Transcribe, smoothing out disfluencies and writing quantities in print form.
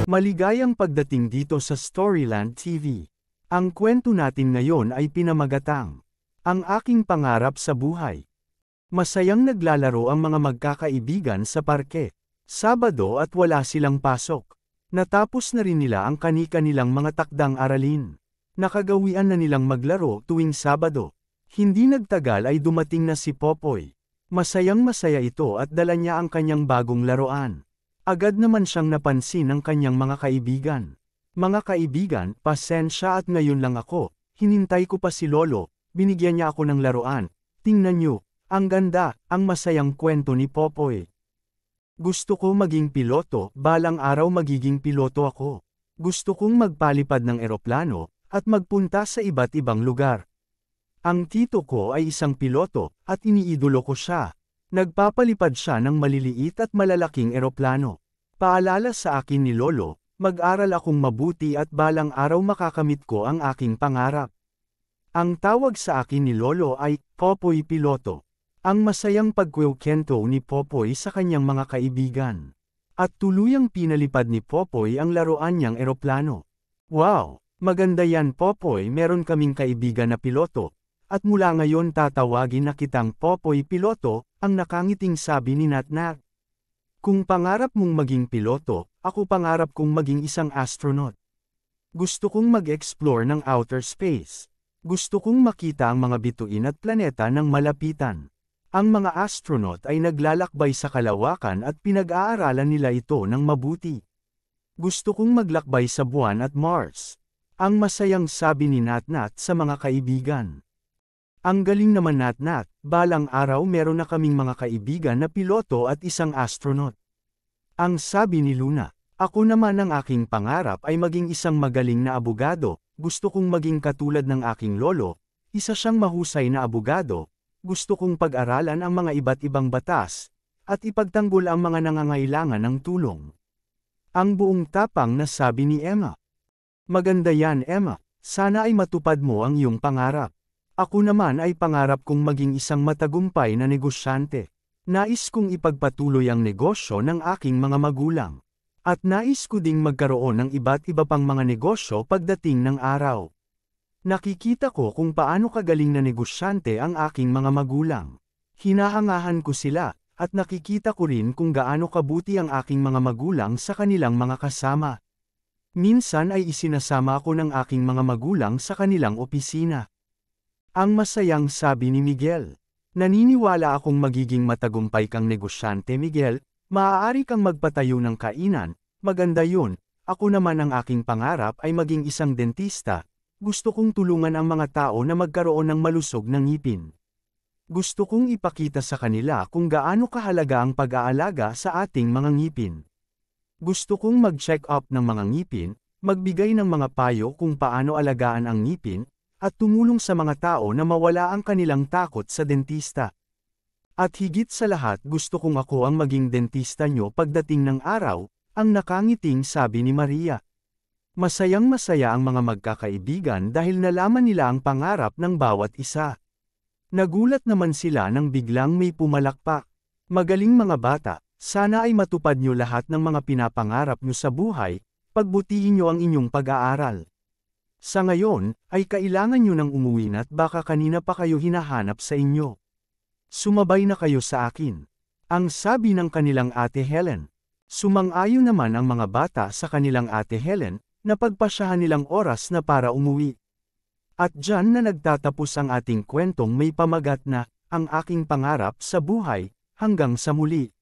Maligayang pagdating dito sa Storyland TV. Ang kwento natin ngayon ay pinamagatang Ang Aking Pangarap sa Buhay. Masayang naglalaro ang mga magkakaibigan sa parke. Sabado at wala silang pasok. Natapos na rin nila ang kani-kanilang mga takdang aralin. Nakagawian na nilang maglaro tuwing Sabado. Hindi nagtagal ay dumating na si Popoy. Masayang masaya ito at dala niya ang kanyang bagong laruan. Agad naman siyang napansin ng kanyang mga kaibigan. Mga kaibigan, pasensya at ngayon lang ako, hinintay ko pa si Lolo, binigyan niya ako ng laruan. Tingnan niyo, ang ganda, ang masayang kwento ni Popoy. Gusto ko maging piloto, balang araw magiging piloto ako. Gusto kong magpalipad ng eroplano, at magpunta sa iba't ibang lugar. Ang tito ko ay isang piloto, at iniidolo ko siya. Nagpapalipad siya ng maliliit at malalaking eroplano. Paalala sa akin ni Lolo, mag-aral akong mabuti at balang araw makakamit ko ang aking pangarap. Ang tawag sa akin ni Lolo ay, Popoy Piloto. Ang masayang pagkwento ni Popoy sa kanyang mga kaibigan. At tuluyang pinalipad ni Popoy ang laruan niyang eroplano. Wow! Maganda yan Popoy, meron kaming kaibigan na piloto. At mula ngayon tatawagin na kitang Popoy Piloto, ang nakangiting sabi ni Natnat. Kung pangarap mong maging piloto, ako pangarap kong maging isang astronaut. Gusto kong mag-explore ng outer space. Gusto kong makita ang mga bituin at planeta ng malapitan. Ang mga astronaut ay naglalakbay sa kalawakan at pinag-aaralan nila ito ng mabuti. Gusto kong maglakbay sa buwan at Mars. Ang masayang sabi ni Natnat sa mga kaibigan. Ang galing naman Natnat, balang araw meron na kaming mga kaibigan na piloto at isang astronaut. Ang sabi ni Luna, ako naman ang aking pangarap ay maging isang magaling na abogado, gusto kong maging katulad ng aking lolo, isa siyang mahusay na abogado, gusto kong pag-aralan ang mga iba't ibang batas, at ipagtanggol ang mga nangangailangan ng tulong. Ang buong tapang na sabi ni Emma. Maganda yan Emma, sana ay matupad mo ang iyong pangarap. Ako naman ay pangarap kong maging isang matagumpay na negosyante. Nais kong ipagpatuloy ang negosyo ng aking mga magulang. At nais ko ding magkaroon ng iba't iba pang mga negosyo pagdating ng araw. Nakikita ko kung paano kagaling na negosyante ang aking mga magulang. Hinahangahan ko sila, at nakikita ko rin kung gaano kabuti ang aking mga magulang sa kanilang mga kasama. Minsan ay isinasama ako ng aking mga magulang sa kanilang opisina. Ang masayang sabi ni Miguel. Naniniwala akong magiging matagumpay kang negosyante Miguel, maaari kang magpatayo ng kainan, maganda yun, ako naman ang aking pangarap ay maging isang dentista, gusto kong tulungan ang mga tao na magkaroon ng malusog na ngipin. Gusto kong ipakita sa kanila kung gaano kahalaga ang pag-aalaga sa ating mga ngipin. Gusto kong mag-check up ng mga ngipin, magbigay ng mga payo kung paano alagaan ang ngipin, at tumulong sa mga tao na mawala ang kanilang takot sa dentista. At higit sa lahat gusto kong ako ang maging dentista nyo pagdating ng araw, ang nakangiting sabi ni Maria. Masayang masaya ang mga magkakaibigan dahil nalaman nila ang pangarap ng bawat isa. Nagulat naman sila nang biglang may pumalakpak. Magaling mga bata, sana ay matupad nyo lahat ng mga pinapangarap nyo sa buhay, pagbutihin nyo ang inyong pag-aaral. Sa ngayon, ay kailangan nyo nang umuwi at baka kanina pa kayo hinahanap sa inyo. Sumabay na kayo sa akin. Ang sabi ng kanilang ate Helen. Sumang-ayon naman ang mga bata sa kanilang ate Helen, na pagpasyahan nilang oras na para umuwi. At dyan na nagtatapos ang ating kwentong may pamagat na, ang aking pangarap sa buhay, hanggang sa muli.